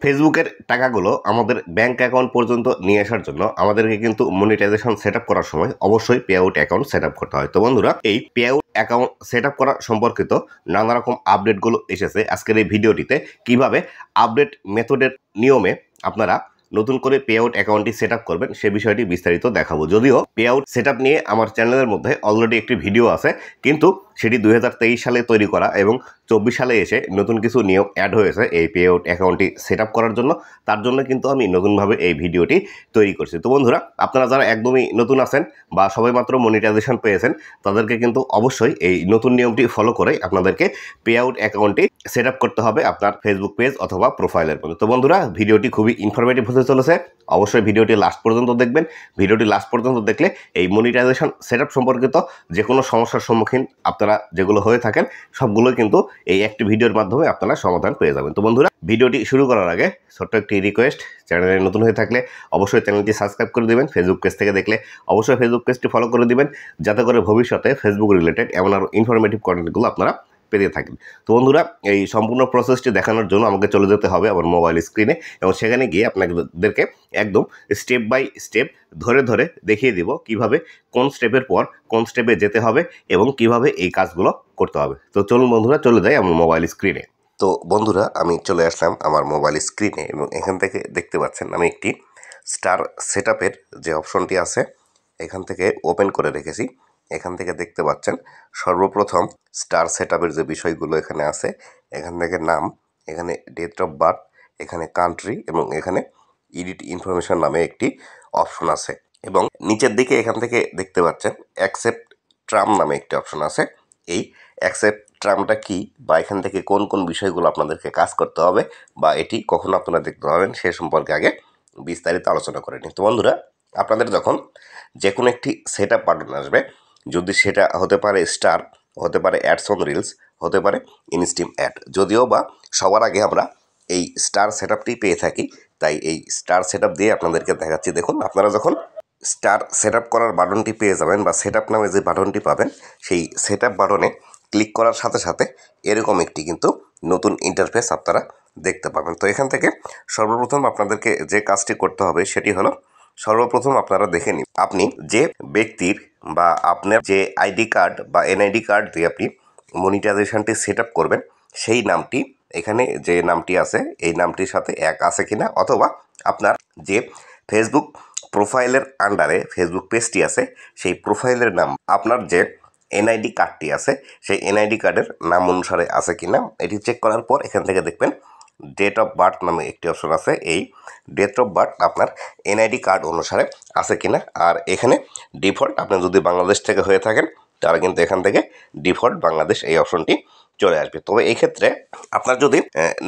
ফেসবুকের টাকাগুলো আমাদের ব্যাংক অ্যাকাউন্ট পর্যন্ত নিয়ে আসার জন্য আমাদেরকে কিন্তু মনিটাইজেশন সেট আপ করার সময় অবশ্যই pay out account set up করতে হয়। তো বন্ধুরা, এই pay out account set up করা সম্পর্কিত নানা রকম আপডেটগুলো এসেছে আজকের এই ভিডিওটিতে। কিভাবে আপডেট মেথডের নিয়মে আপনারা নতুন করে পে আউট অ্যাকাউন্টটি সেট আপ করবেন সে বিষয়টি বিস্তারিত দেখাবো। যদিও পে আউট সেট আপ নিয়ে আমার চ্যানেলের মধ্যে অলরেডি একটি ভিডিও আছে, কিন্তু সেটি 2023 সালে তৈরি করা এবং 24 সালে এসে নতুন কিছু নিয়ম অ্যাড হয়েছে এই পে আউট অ্যাকাউন্টটি সেট আপ করার জন্য। তার জন্য কিন্তু আমি নতুনভাবে এই ভিডিওটি তৈরি করছি। তো বন্ধুরা, আপনারা যারা একদমই নতুন আছেন বা সবেমাত্র মনিটাইজেশন পেয়েছেন, তাদেরকে কিন্তু অবশ্যই এই নতুন নিয়মটি ফলো করে আপনাদেরকে পে আউট অ্যাকাউন্টটি সেট আপ করতে হবে আপনার ফেসবুক পেজ অথবা প্রোফাইলের মধ্যে। তো বন্ধুরা, ভিডিওটি খুবই ইনফরমেটিভ হতে চলেছে, অবশ্যই ভিডিওটি লাস্ট পর্যন্ত দেখবেন। ভিডিওটি লাস্ট পর্যন্ত দেখলে এই মনিটাইজেশন সেট আপ সম্পর্কিত যে কোনো সমস্যার সম্মুখীন আপনারা যেগুলো হয়ে থাকেন সবগুলো কিন্তু এই একটি ভিডিওর মাধ্যমে আপনারা সমাধান পেয়ে যাবেন। তো বন্ধুরা, ভিডিওটি শুরু করার আগে ছোট্ট একটি রিকোয়েস্ট, চ্যানেলে নতুন হয়ে থাকলে অবশ্যই চ্যানেলটি সাবস্ক্রাইব করে দিবেন। ফেসবুক পেজ থেকে দেখলে অবশ্যই ফেসবুক পেজটি ফলো করে দিবেন, যাতে করে ভবিষ্যতে ফেসবুক রিলেটেড এমন আরও ইনফরমেটিভ কন্টেন্টগুলো আপনারা পেতে থাকেন। তো বন্ধুরা, এই সম্পূর্ণ প্রসেসটি দেখানোর জন্য আমাকে চলে যেতে হবে আমার মোবাইল স্ক্রিনে, এবং সেখানে গিয়ে আপনাদেরকে একদম স্টেপ বাই স্টেপ ধরে ধরে দেখিয়ে দিব কিভাবে কোন স্টেপের পর কোন স্টেপে যেতে হবে এবং কিভাবে এই কাজগুলো করতে হবে। তো চলুন বন্ধুরা, চলে যাই আমার মোবাইল স্ক্রিনে। তো বন্ধুরা, আমি চলে আসলাম আমার মোবাইল স্ক্রিনে এবং এখান থেকে দেখতে পাচ্ছেন আমি একটি স্টার সেট আপের যে অপশনটি আছে এখান থেকে ওপেন করে রেখেছি। এখান থেকে দেখতে পাচ্ছেন সর্বপ্রথম স্টার সেট আপের যে বিষয়গুলো এখানে আছে, এখান থেকে নাম, এখানে ডেট অফ বার্থ, এখানে কান্ট্রি এবং এখানে এডিট ইনফরমেশন নামে একটি অপশন আছে। এবং নিচের দিকে এখান থেকে দেখতে পাচ্ছেন অ্যাকসেপ্ট ট্রাম নামে একটি অপশন আছে। এই অ্যাকসেপ্ট ট্রামটা কি বা এখান থেকে কোন কোন বিষয়গুলো আপনাদেরকে কাজ করতে হবে বা এটি কখন আপনারা দেখতে পাবেন সে সম্পর্কে আগে বিস্তারিত আলোচনা করে নিই। তো বন্ধুরা, আপনাদের যখন যে কোনো একটি সেট আপ বাটন আসবে, যদি সেটা হতে পারে স্টার, হতে পারে অ্যাডস অন রিলস, হতে পারে ইনস্টিম অ্যাড, যদিও বা সবার আগে আমরা এই স্টার সেট আপটি পেয়ে থাকি, তাই এই স্টার সেট আপ দিয়ে আপনাদেরকে দেখাচ্ছি। দেখুন, আপনারা যখন স্টার সেট আপ করার বাটনটি পেয়ে যাবেন বা সেট আপ নামে যে বাটনটি পাবেন, সেই সেট আপ বাটনে ক্লিক করার সাথে সাথে এরকম একটি কিন্তু নতুন ইন্টারফেস আপনারা দেখতে পাবেন। তো এখান থেকে সর্বপ্রথম আপনাদেরকে যে কাজটি করতে হবে সেটি হলো, সর্বপ্রথম আপনারা দেখে নিন আপনি যে ব্যক্তির বা আপনার যে আইডি কার্ড বা এনআইডি কার্ড দিয়ে আপনি মনিটাইজেশনটি সেট আপ করবেন, সেই নামটি এখানে যে নামটি আছে এই নামটির সাথে এক আছে কিনা, অথবা আপনার যে ফেসবুক প্রোফাইলের আন্ডারে ফেসবুক পেজটি আছে সেই প্রোফাইলের নাম আপনার যে এনআইডি কার্ডটি আছে সেই এনআইডি কার্ডের নাম অনুসারে আছে কিনা এটি চেক করার পর এখান থেকে দেখবেন ডেট অফ বার্থ নামে একটি অপশন আছে। এই ডেট অফ বার্থ আপনার এনআইডি কার্ড অনুসারে আছে কিনা। আর এখানে ডিফল্ট, আপনি যদি বাংলাদেশ থেকে হয়ে থাকেন তাহলে কিন্তু এখান থেকে ডিফল্ট বাংলাদেশ এই অপশনটি চলে আসবে। তবে এই ক্ষেত্রে আপনার যদি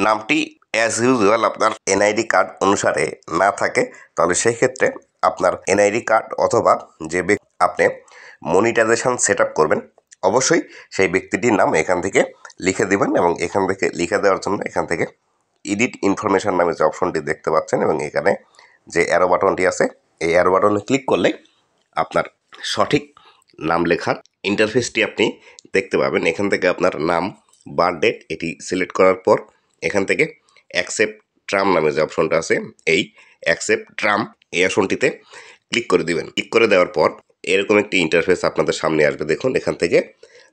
নামটি অ্যাজ ইউজুয়াল আপনার এনআইডি কার্ড অনুসারে না থাকে, তাহলে সেই ক্ষেত্রে আপনার এনআইডি কার্ড অথবা যে আপনি মনিটাইজেশন সেট আপ করবেন অবশ্যই সেই ব্যক্তিটির নাম এখান থেকে লিখে দিবেন। এবং এখান থেকে লিখে দেওয়ার জন্য এখান থেকে এডিট ইনফরমেশন নামে যে অপশনটি দেখতে পাচ্ছেন এবং এখানে যে অ্যারো বাটনটি আছে এই অ্যারো বাটনে ক্লিক করলে আপনার সঠিক নাম লেখার ইন্টারফেসটি আপনি দেখতে পাবেন। এখান থেকে আপনার নাম, বার্থ ডেট এটি সিলেক্ট করার পর এখান থেকে অ্যাকসেপ্ট ট্রাম নামে যে অপশনটা আছে এই অ্যাকসেপ্ট ট্রাম এই অপশনটিতে ক্লিক করে দিবেন। ক্লিক করে দেওয়ার পর এরকম একটি ইন্টারফেস আপনাদের সামনে আসবে। দেখুন, এখান থেকে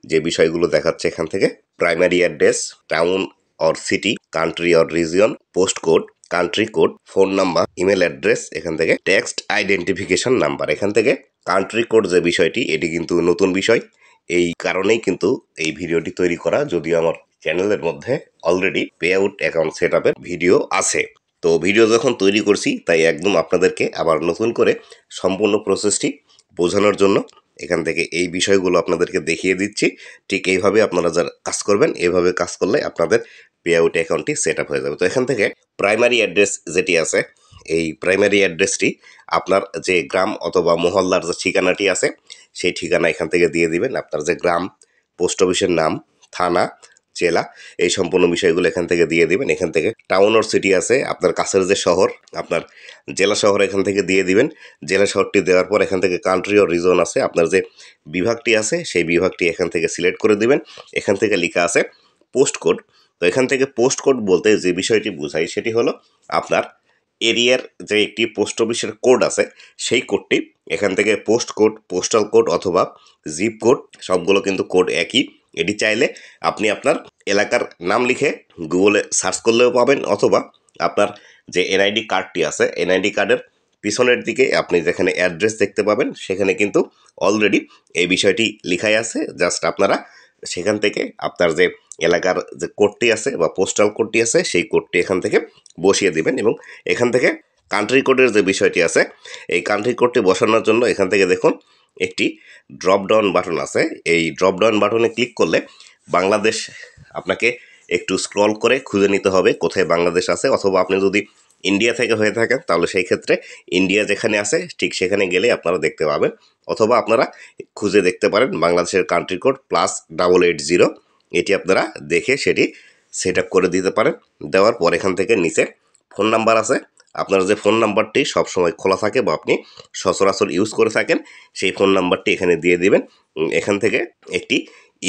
যে বিষয়গুলো দেখাচ্ছে, এখান থেকে primary address, town or city, country or region, post code, country code, phone number, email address, এখান থেকে টেক্সট আইডেন্টিফিকেশন নাম্বার। এখান থেকে কান্ট্রি কোড যে বিষয়টি এটি কিন্তু নতুন বিষয়, এই কারণেই কিন্তু এই ভিডিওটি তৈরি করা, যদিও আমার চ্যানেলের মধ্যে already pay out account set আপের ভিডিও আছে। তো ভিডিও যখন তৈরি করছি তাই একদম আপনাদেরকে আবার নতুন করে সম্পূর্ণ প্রসেসটি বোঝানোর জন্য এখান থেকে এই বিষয়গুলো আপনাদেরকে দেখিয়ে দিচ্ছি। ঠিক এইভাবে আপনারা যারা কাজ করবেন, এইভাবে কাজ করলে আপনাদের পে আউট অ্যাকাউন্টটি সেট আপ হয়ে যাবে। তো এখান থেকে প্রাইমারি অ্যাড্রেস যেটি আছে, এই প্রাইমারি অ্যাড্রেসটি আপনার যে গ্রাম অথবা মহল্লার যে ঠিকানাটি আছে সেই ঠিকানা এখান থেকে দিয়ে দিবেন। আপনার যে গ্রাম, পোস্ট অফিসের নাম, থানা, জেলা, এই সম্পূর্ণ বিষয়গুলো এখান থেকে দিয়ে দিবেন। এখান থেকে টাউন অর সিটি আছে, আপনার কাছের যে শহর, আপনার জেলা শহর এখান থেকে দিয়ে দিবেন। জেলা শহরটি দেওয়ার পর এখান থেকে কান্ট্রি অর রিজন আছে, আপনার যে বিভাগটি আছে সেই বিভাগটি এখান থেকে সিলেক্ট করে দিবেন। এখান থেকে লেখা আছে পোস্ট কোড। তো এখান থেকে পোস্ট কোড বলতে যে বিষয়টি বোঝায় সেটি হলো আপনার এরিয়ার যে একটি পোস্ট অফিসের কোড আছে সেই কোডটি এখান থেকে পোস্ট কোড, পোস্টাল কোড অথবা জিপ কোড, সবগুলো কিন্তু কোড একই। এটি চাইলে আপনি আপনার এলাকার নাম লিখে গুগলে সার্চ করলেও পাবেন, অথবা আপনার যে এনআইডি কার্ডটি আছে এনআইডি কার্ডের পিছনের দিকে আপনি যেখানে অ্যাড্রেস দেখতে পাবেন সেখানে কিন্তু অলরেডি এই বিষয়টি লেখাই আছে। জাস্ট আপনারা সেখান থেকে আপনার যে এলাকার যে কোডটি আছে বা পোস্টাল কোডটি আছে সেই কোডটি এখান থেকে বসিয়ে দিবেন, এবং এখান থেকে কান্ট্রি কোডের যে বিষয়টি আছে এই কান্ট্রি কোডটি বসানোর জন্য এখান থেকে দেখুন একটি ড্রপ ডাউন বাটন আছে। এই ড্রপ ডাউন বাটনে ক্লিক করলে বাংলাদেশ আপনাকে একটু স্ক্রল করে খুঁজে নিতে হবে কোথায় বাংলাদেশ আছে, অথবা আপনি যদি ইন্ডিয়া থেকে হয়ে থাকেন তাহলে সেই ক্ষেত্রে ইন্ডিয়া যেখানে আছে ঠিক সেখানে গেলে আপনারা দেখতে পাবেন, অথবা আপনারা খুঁজে দেখতে পারেন বাংলাদেশের কান্ট্রি কোড +880। এটি আপনারা দেখে সেটি সেট আপ করে দিতে পারেন। দেওয়ার পর এখান থেকে নিচে ফোন নাম্বার আছে, আপনার যে ফোন নাম্বারটি সবসময় খোলা থাকে বা আপনি সচরাচর ইউজ করে থাকেন সেই ফোন নাম্বারটি এখানে দিয়ে দিবেন। এখান থেকে একটি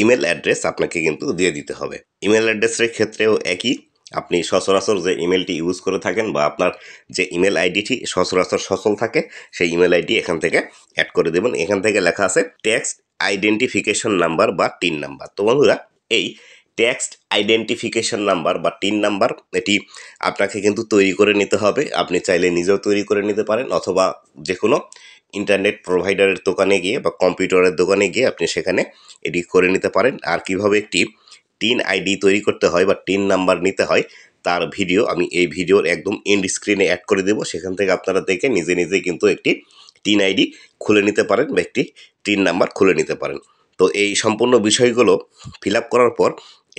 ইমেল অ্যাড্রেস আপনাকে কিন্তু দিয়ে দিতে হবে। ইমেল অ্যাড্রেসের ক্ষেত্রেও একই, আপনি সচরাচর যে ইমেলটি ইউজ করে থাকেন বা আপনার যে ইমেল আইডিটি সচরাচর সচল থাকে সেই ইমেল আইডি এখান থেকে অ্যাড করে দেবেন। এখান থেকে লেখা আছে ট্যাক্স আইডেন্টিফিকেশন নাম্বার বা টিন নাম্বার। তো বন্ধুরা, এই ট্যাক্স আইডেন্টিফিকেশন নাম্বার বা টিন নাম্বার এটি আপনাকে কিন্তু তৈরি করে নিতে হবে। আপনি চাইলে নিজেও তৈরি করে নিতে পারেন, অথবা যে কোনো ইন্টারনেট প্রোভাইডারের দোকানে গিয়ে বা কম্পিউটারের দোকানে গিয়ে আপনি সেখানে এটি করে নিতে পারেন। আর কিভাবে একটি টিন আইডি তৈরি করতে হয় বা টিন নাম্বার নিতে হয় তার ভিডিও আমি এই ভিডিওর একদম এন্ড স্ক্রিনে অ্যাড করে দেবো, সেখান থেকে আপনারা দেখে নিজে নিজে কিন্তু একটি টিন আইডি খুলে নিতে পারেন বা একটি টিন নাম্বার খুলে নিতে পারেন। তো এই সম্পূর্ণ বিষয়গুলো ফিল আপ করার পর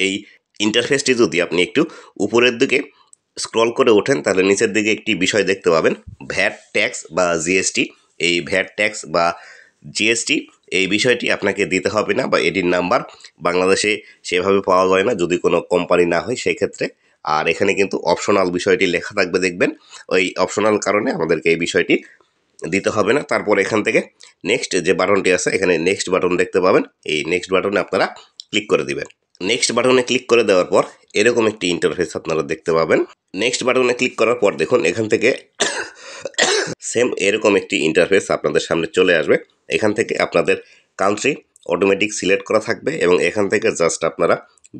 এই ইন্টারফেসটি যদি আপনি একটু উপরের দিকে স্ক্রল করে ওঠেন তাহলে নিচের দিকে একটি বিষয় দেখতে পাবেন ভ্যাট ট্যাক্স বা জিএসটি। এই ভ্যাট ট্যাক্স বা জিএসটি এই বিষয়টি আপনাকে দিতে হবে না, বা এটির নাম্বার বাংলাদেশে সেভাবে পাওয়া যায় না যদি কোনো কোম্পানি না হয় সেই ক্ষেত্রে। আর এখানে কিন্তু অপশনাল বিষয়টি লেখা থাকবে, দেখবেন ওই অপশনাল কারণে আমাদেরকে এই বিষয়টি দিতে হবে না। তারপর এখান থেকে নেক্সট যে বাটনটি আছে এখানে নেক্সট বাটন দেখতে পাবেন, এই নেক্সট বাটনে আপনারা ক্লিক করে দিবেন। নেক্সট বাটনে ক্লিক করে দেওয়ার পর এরকম একটি ইন্টারফেস আপনারা দেখতে পাবেন। নেক্সট বাটনে ক্লিক করার পর দেখুন এখান থেকে সেম এরকম একটি ইন্টারফেস আপনাদের সামনে চলে আসবে। এখান থেকে আপনাদের কান্ট্রি অটোমেটিক সিলেক্ট করা থাকবে, এবং এখান থেকে জাস্ট আপনারা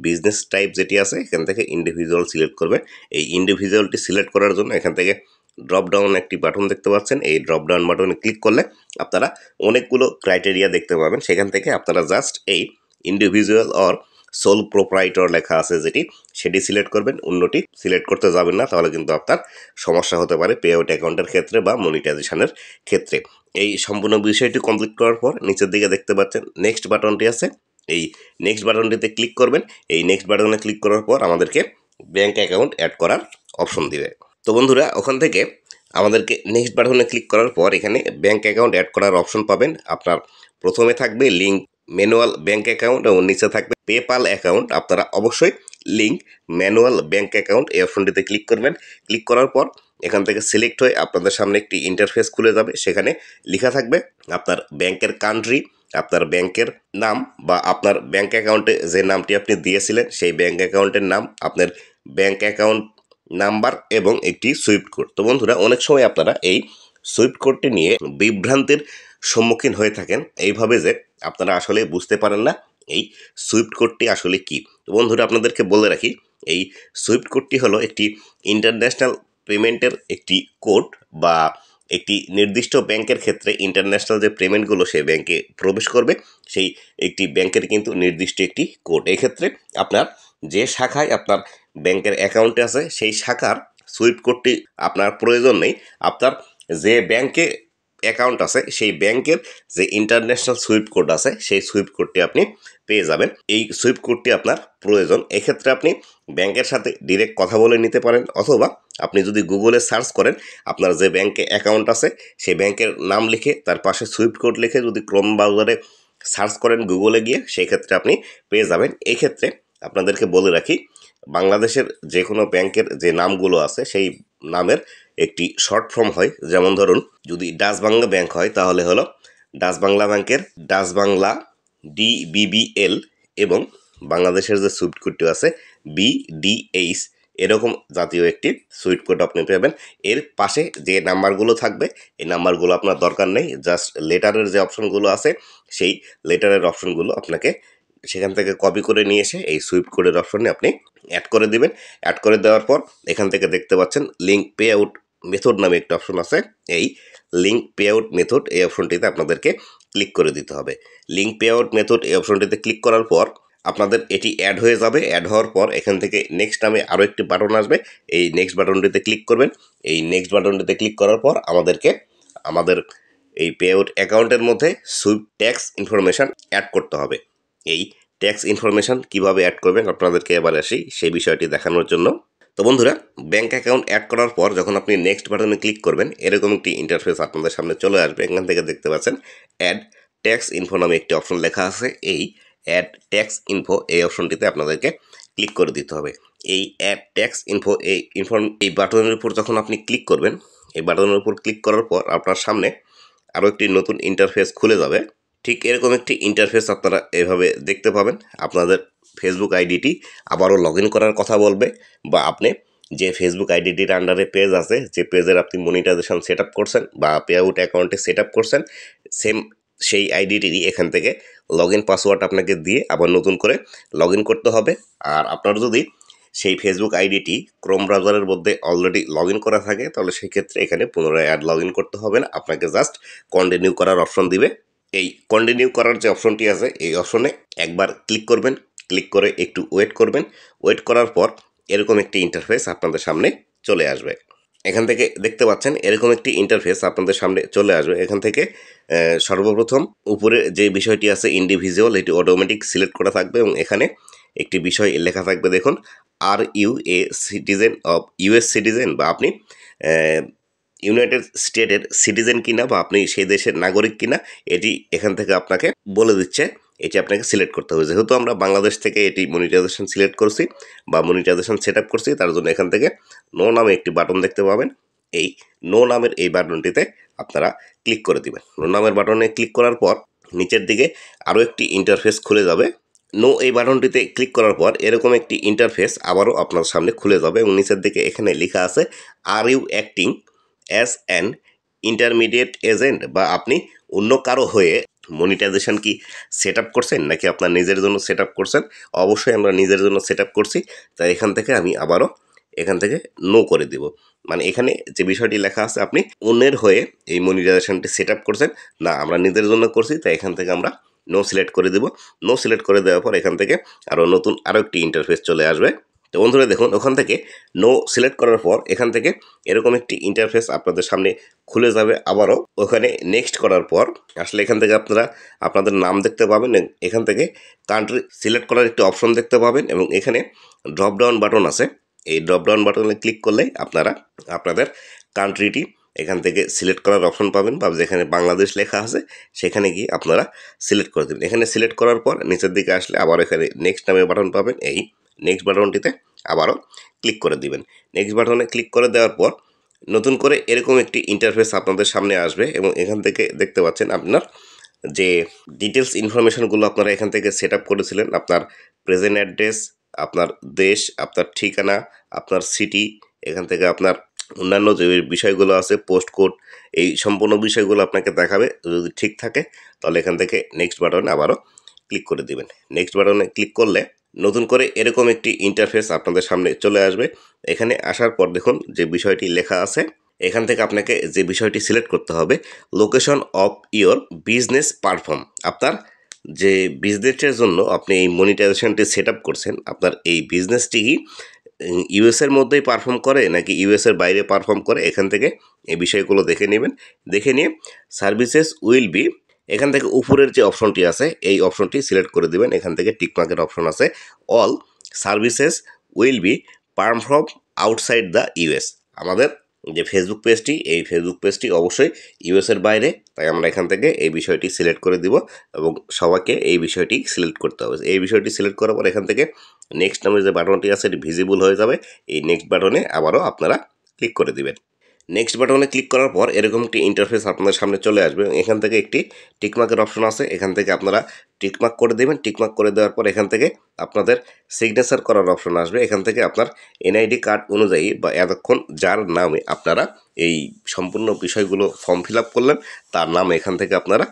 বিজনেস টাইপ যেটি আছে এখান থেকে ইন্ডিভিজুয়াল সিলেক্ট করবে। এই ইন্ডিভিজুয়ালটি সিলেক্ট করার জন্য এখান থেকে ড্রপ ডাউন একটি বাটন দেখতে পাচ্ছেন, এই ড্রপ ডাউন বাটনে ক্লিক করলে আপনারা অনেকগুলো ক্রাইটেরিয়া দেখতে পাবেন। সেখান থেকে আপনারা জাস্ট এই ইন্ডিভিজুয়াল অর সোল প্রোপ্রাইটর লেখা আছে যেটি সেটি সিলেক্ট করবেন, অন্যটি সিলেক্ট করতে যাবেন না, তাহলে কিন্তু আপনার সমস্যা হতে পারে পে আউট অ্যাকাউন্টের ক্ষেত্রে বা মনিটাইজেশনের ক্ষেত্রে। এই সম্পূর্ণ বিষয়টি কমপ্লিট করার পর নিচের দিকে দেখতে পাচ্ছেন নেক্সট বাটনটি আছে, এই নেক্সট বাটনটিতে ক্লিক করবেন। এই নেক্সট বাটনে ক্লিক করার পর আমাদেরকে ব্যাঙ্ক অ্যাকাউন্ট অ্যাড করার অপশন দিবে। তো বন্ধুরা, ওখান থেকে আমাদেরকে নেক্সট বাটনে ক্লিক করার পর এখানে ব্যাঙ্ক অ্যাকাউন্ট অ্যাড করার অপশন পাবেন। আপনার প্রথমে থাকবে লিঙ্ক ম্যানুয়াল ব্যাঙ্ক অ্যাকাউন্ট এবং নিচে থাকবে পেপাল অ্যাকাউন্ট। আপনারা অবশ্যই লিঙ্ক ম্যানুয়াল ব্যাঙ্ক অ্যাকাউন্ট এই অপশনটিতে ক্লিক করবেন। ক্লিক করার পর এখান থেকে সিলেক্ট হয়ে আপনাদের সামনে একটি ইন্টারফেস খুলে যাবে, সেখানে লেখা থাকবে আপনার ব্যাংকের কান্ট্রি, আপনার ব্যাংকের নাম বা আপনার ব্যাঙ্ক অ্যাকাউন্টে যে নামটি আপনি দিয়েছিলেন সেই ব্যাঙ্ক অ্যাকাউন্টের নাম, আপনার ব্যাঙ্ক অ্যাকাউন্ট নাম্বার এবং একটি সুইফট কোড। তো বন্ধুরা, অনেক সময় আপনারা এই সুইফট কোডটি নিয়ে বিভ্রান্তির সম্মুখীন হয়ে থাকেন, এইভাবে যে আপনারা আসলে বুঝতে পারেন না এই সুইফট কোডটি আসলে কি। তো বন্ধুরা, আপনাদেরকে বলে রাখি এই সুইফট কোডটি হলো একটি ইন্টারন্যাশনাল পেমেন্টের একটি কোড, বা একটি নির্দিষ্ট ব্যাংকের ক্ষেত্রে ইন্টারন্যাশনাল যে পেমেন্টগুলো সেই ব্যাংকে প্রবেশ করবে সেই একটি ব্যাংকের কিন্তু নির্দিষ্ট একটি কোড। এক্ষেত্রে আপনার যে শাখায় আপনার ব্যাংকের অ্যাকাউন্টে আছে সেই শাখার সুইফট কোডটি আপনার প্রয়োজন নেই। আপনার যে ব্যাংকে অ্যাকাউন্ট আছে সেই ব্যাংকের যে ইন্টারন্যাশনাল সুইফট কোড আছে সেই সুইফট কোডটি আপনি পেয়ে যাবেন। এই সুইফট কোডটি আপনার প্রয়োজন, এক্ষেত্রে আপনি ব্যাংকের সাথে ডিরেক্ট কথা বলে নিতে পারেন, অথবা আপনি যদি গুগলে সার্চ করেন আপনার যে ব্যাংকে অ্যাকাউন্ট আছে সেই ব্যাংকের নাম লিখে তার পাশে সুইফট কোড লিখে যদি ক্রোম ব্রাউজারে সার্চ করেন গুগলে গিয়ে, সেই ক্ষেত্রে আপনি পেয়ে যাবেন। এই ক্ষেত্রে আপনাদেরকে বলে রাখি বাংলাদেশের যে কোনো ব্যাংকের যে নামগুলো আছে সেই নামের একটি শর্ট ফর্ম হয়। যেমন ধরুন, যদি ডাচ বাংলা ব্যাংক হয় তাহলে হলো ডাচ বাংলা ব্যাংকের ডাচ বাংলা DBBL, এবং বাংলাদেশের যে সুইফট কোডটি আছে BDH, এরকম জাতীয় একটি সুইফট কোড আপনি পাবেন। এর পাশে যে নাম্বারগুলো থাকবে এই নাম্বারগুলো আপনার দরকার নেই, জাস্ট লেটারের যে অপশনগুলো আছে সেই লেটারের অপশনগুলো আপনাকে সেখান থেকে কপি করে নিয়ে এসে এই সুইফট কোডের অপশনে আপনি অ্যাড করে দিবেন। অ্যাড করে দেওয়ার পর এখান থেকে দেখতে পাচ্ছেন লিঙ্ক পে আউট মেথড নামে একটা অপশন আছে। এই লিঙ্ক পে আউট মেথড এই অপশনটিতে আপনাদেরকে ক্লিক করে দিতে হবে। লিঙ্ক পে আউট মেথড এই অপশনটিতে ক্লিক করার পর আপনাদের এটি অ্যাড হয়ে যাবে। অ্যাড হওয়ার পর এখান থেকে নেক্সট নামে আরও একটি বাটন আসবে, এই নেক্সট বাটনটিতে ক্লিক করবেন। এই নেক্সট বাটনটিতে ক্লিক করার পর আমাদের এই পে আউট অ্যাকাউন্টের মধ্যে সুইফট ট্যাক্স ইনফরমেশান অ্যাড করতে হবে। এই ট্যাক্স ইনফরমেশান কিভাবে অ্যাড করবেন আপনাদেরকে এবার আসি সেই বিষয়টি দেখানোর জন্য। তো বন্ধুরা, ব্যাঙ্ক অ্যাকাউন্ট অ্যাড করার পর যখন আপনি নেক্সট বাটনে ক্লিক করবেন এরকম একটি ইন্টারফেস আপনাদের সামনে চলে আসবে। এখান থেকে দেখতে পাচ্ছেন অ্যাড ট্যাক্স ইনফো নামে একটি অপশন লেখা আছে। এই অ্যাড ট্যাক্স ইনফো এই অপশনটিতে আপনাদেরকে ক্লিক করে দিতে হবে। এই অ্যাড ট্যাক্স ইনফো এই বাটনের উপর যখন আপনি ক্লিক করবেন, এই বাটনের উপর ক্লিক করার পর আপনার সামনে আরও একটি নতুন ইন্টারফেস খুলে যাবে। ঠিক এরকম একটি ইন্টারফেস আপনারা এভাবে দেখতে পাবেন। আপনাদের ফেসবুক আইডিটি আবারও লগ ইন করার কথা বলবে, বা আপনি যে ফেসবুক আইডিটির আন্ডারে পেজ আছে, যে পেজের আপনি মনিটাইজেশন সেট আপ করছেন বা পে আউট অ্যাকাউন্টে সেট আপ করছেন, সেই আইডিটিরই এখান থেকে লগ ইন পাসওয়ার্ড আপনাকে দিয়ে আবার নতুন করে লগ ইন করতে হবে। আর আপনার যদি সেই ফেসবুক আইডিটি ক্রোম ব্রাউজারের মধ্যে অলরেডি লগ ইন করা থাকে তাহলে সেক্ষেত্রে এখানে পুনরায় অ্যাড লগ ইন করতে হবে না, আপনাকে জাস্ট কন্টিনিউ করার অপশন দিবে। এই কন্টিনিউ করার যে অপশনটি আছে এই অপশনে একবার ক্লিক করবেন। ক্লিক করে একটু ওয়েট করবেন। ওয়েট করার পর এরকম একটি ইন্টারফেস আপনাদের সামনে চলে আসবে। এখান থেকে দেখতে পাচ্ছেন এরকম একটি ইন্টারফেস আপনাদের সামনে চলে আসবে। এখান থেকে সর্বপ্রথম উপরে যে বিষয়টি আছে ইন্ডিভিজুয়াল, এটি অটোমেটিক সিলেক্ট করা থাকবে এবং এখানে একটি বিষয় লেখা থাকবে, দেখুন, are you a citizen of US citizen, বা আপনি ইউনাইটেড স্টেটের সিটিজেন কিনা বা আপনি সেই দেশের নাগরিক কিনা এটি এখান থেকে আপনাকে বলে দিচ্ছে। এটি আপনাকে সিলেক্ট করতে হবে। যেহেতু আমরা বাংলাদেশ থেকে এটি মনিটাইজেশন সিলেক্ট করছি বা মনিটাইজেশন সেট আপ করছি, তার জন্য এখান থেকে নো নামে একটি বাটন দেখতে পাবেন। এই নো নামের এই বাটনটিতে আপনারা ক্লিক করে দিবেন। নো নামের বাটনে ক্লিক করার পর নিচের দিকে আরও একটি ইন্টারফেস খুলে যাবে। নো এই বাটনটিতে ক্লিক করার পর এরকম একটি ইন্টারফেস আবারও আপনার সামনে খুলে যাবে এবং নিচের দিকে এখানে লেখা আছে are you acting as an intermediate agent, বা আপনি অন্য কারো হয়ে মনিটাইজেশন কি সেট আপ করছেন নাকি আপনার নিজের জন্য সেট আপ করছেন। অবশ্যই আমরা নিজের জন্য সেট আপ করছি, তাই এখান থেকে আমি আবারও এখান থেকে নো করে দিব। মানে এখানে যে বিষয়টি লেখা আছে আপনি অন্যের হয়ে এই মনিটাইজেশনটি সেট আপ করছেন, না আমরা নিজের জন্য করছি, তাই এখান থেকে আমরা নো সিলেক্ট করে দিব। নো সিলেক্ট করে দেওয়ার পর এখান থেকে আরও একটি ইন্টারফেস চলে আসবে। তো বন্ধুরা দেখুন, ওখান থেকে নো সিলেক্ট করার পর এখান থেকে এরকম একটি ইন্টারফেস আপনাদের সামনে খুলে যাবে। আবারও ওখানে নেক্সট করার পর আসলে এখান থেকে আপনারা আপনাদের নাম দেখতে পাবেন। এখান থেকে কান্ট্রি সিলেক্ট করার একটি অপশন দেখতে পাবেন এবং এখানে ড্রপ ডাউন বাটন আছে। এই ড্রপ ডাউন বাটনে ক্লিক করলে আপনারা আপনাদের কান্ট্রিটি এখান থেকে সিলেক্ট করার অপশন পাবেন, বা যেখানে বাংলাদেশ লেখা আছে সেখানে গিয়ে আপনারা সিলেক্ট করে দেবেন। এখানে সিলেক্ট করার পর নিচের দিকে আসলে আবার এখানে নেক্সট নামে বাটন পাবেন। এই নেক্সট বাটনটিতে আবারও ক্লিক করে দিবেন। নেক্সট বাটনে ক্লিক করে দেওয়ার পর নতুন করে এরকম একটি ইন্টারফেস আপনাদের সামনে আসবে এবং এখান থেকে দেখতে পাচ্ছেন আপনার যে ডিটেলস ইনফরমেশনগুলো আপনারা এখান থেকে সেট আপ করেছিলেন, আপনার প্রেজেন্ট অ্যাড্রেস, আপনার দেশ, আপনার ঠিকানা, আপনার সিটি, এখান থেকে আপনার অন্যান্য যে বিষয়গুলো আছে পোস্ট কোড, এই সম্পূর্ণ বিষয়গুলো আপনাকে দেখাবে। যদি ঠিক থাকে তাহলে এখান থেকে নেক্সট বাটনে আবারও ক্লিক করে দিবেন। নেক্সট বাটনে ক্লিক করলে নতুন করে এরকম একটি ইন্টারফেস আপনাদের সামনে চলে আসবে। এখানে আসার পর দেখুন যে বিষয়টি লেখা আছে, এখান থেকে আপনাকে যে বিষয়টি সিলেক্ট করতে হবে, location of your business perform. আপনার যে বিজনেসের জন্য আপনি এই মনিটাইজেশনটি সেট আপ করছেন, আপনার এই বিজনেসটি কি ইউএসের মধ্যেই পারফর্ম করে নাকি ইউএসের বাইরে পারফর্ম করে, এখান থেকে এই বিষয়গুলো দেখে নেবেন। দেখে নিয়ে সার্ভিসেস উইল বি, এখান থেকে উপরের যে অপশনটি আছে এই অপশনটি সিলেক্ট করে দেবেন। এখান থেকে টিকমার্কের অপশন আছে, all services will be perform outside the US. আমাদের যে ফেসবুক পেজটি, এই ফেসবুক পেজটি অবশ্যই ইউএসের বাইরে, তাই আমরা এখান থেকে এই বিষয়টি সিলেক্ট করে দিব এবং সবাইকে এই বিষয়টি সিলেক্ট করতে হবে। এই বিষয়টি সিলেক্ট করার পর এখান থেকে নেক্সট নামের যে বাটনটি আছে এটি ভিজিবল হয়ে যাবে। এই নেক্সট বাটনে আবারও আপনারা ক্লিক করে দিবেন। নেক্সট বাটনে ক্লিক করার পর এরকম একটি ইন্টারফেস আপনাদের সামনে চলে আসবে। এখান থেকে একটি টিকমার্কের অপশন আছে, এখান থেকে আপনারা টিকমার্ক করে দেবেন। টিকমার্ক করে দেওয়ার পর এখান থেকে আপনাদের সিগনেচার করার অপশন আসবে। এখান থেকে আপনার এনআইডি কার্ড অনুযায়ী বা এতক্ষণ যার নামে আপনারা এই সম্পূর্ণ বিষয়গুলো ফর্ম ফিল আপ করলেন তার নাম এখান থেকে আপনারা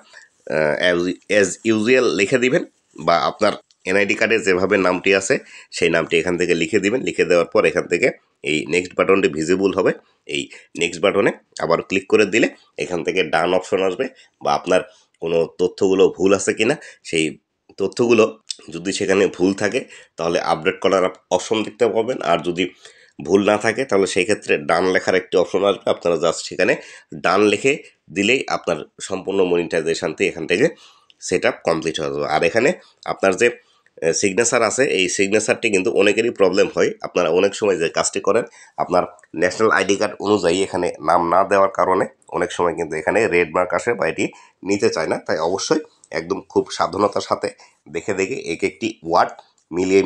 অ্যাজ ইউজুয়াল লিখে দিবেন, বা আপনার এনআইডি কার্ডে যেভাবে নামটি আছে সেই নামটি এখান থেকে লিখে দিবেন। লিখে দেওয়ার পর এখান থেকে এই নেক্সট বাটনটি ভিজিবল হবে। এই নেক্সট বাটনে আবার ক্লিক করে দিলে এখান থেকে ডান অপশন আসবে, বা আপনার কোনো তথ্যগুলো ভুল আছে কিনা সেই তথ্যগুলো যদি সেখানে ভুল থাকে তাহলে আপডেট করার অপশন দেখতে পাবেন, আর যদি ভুল না থাকে তাহলে সেই ক্ষেত্রে ডান লেখার একটি অপশন আসবে। আপনারা জাস্ট সেখানে ডান লিখে দিলেই আপনার সম্পূর্ণ মনিটাইজেশনটি এখান থেকে সেট আপ কমপ্লিট হয়ে যাবে। আর এখানে আপনার যে সিগনেচার আছে এই সিগনেচারটি কিন্তু অনেকেরই প্রবলেম হয়। আপনারা অনেক সময় যে কাজটি করেন আপনার ন্যাশনাল আইডি কার্ড অনুযায়ী এখানে নাম না দেওয়ার কারণে অনেক সময় কিন্তু এখানে রেড মার্ক আসে বা এটি নিতে চায় না। তাই অবশ্যই একদম খুব সাবধানতার সাথে দেখে এক একটি ওয়ার্ড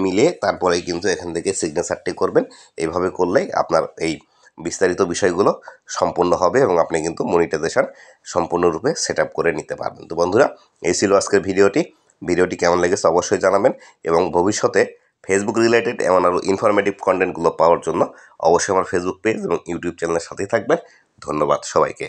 মিলিয়ে তারপরেই কিন্তু এখান থেকে সিগনেচারটি করবেন। এইভাবে করলেই আপনার এই বিস্তারিত বিষয়গুলো সম্পূর্ণ হবে এবং আপনি কিন্তু মনিটাইজেশন সম্পূর্ণরূপে সেট আপ করে নিতে পারবেন। তো বন্ধুরা, এই ছিল আজকের ভিডিওটি কেমন লেগেছে অবশ্যই জানাবেন, এবং ভবিষ্যতে ফেসবুক রিলেটেড এমন আরও ইনফরমেটিভ কন্টেন্টগুলো পাওয়ার জন্য অবশ্যই আমার ফেসবুক পেজ এবং ইউটিউব চ্যানেলের সাথেই থাকবেন। ধন্যবাদ সবাইকে।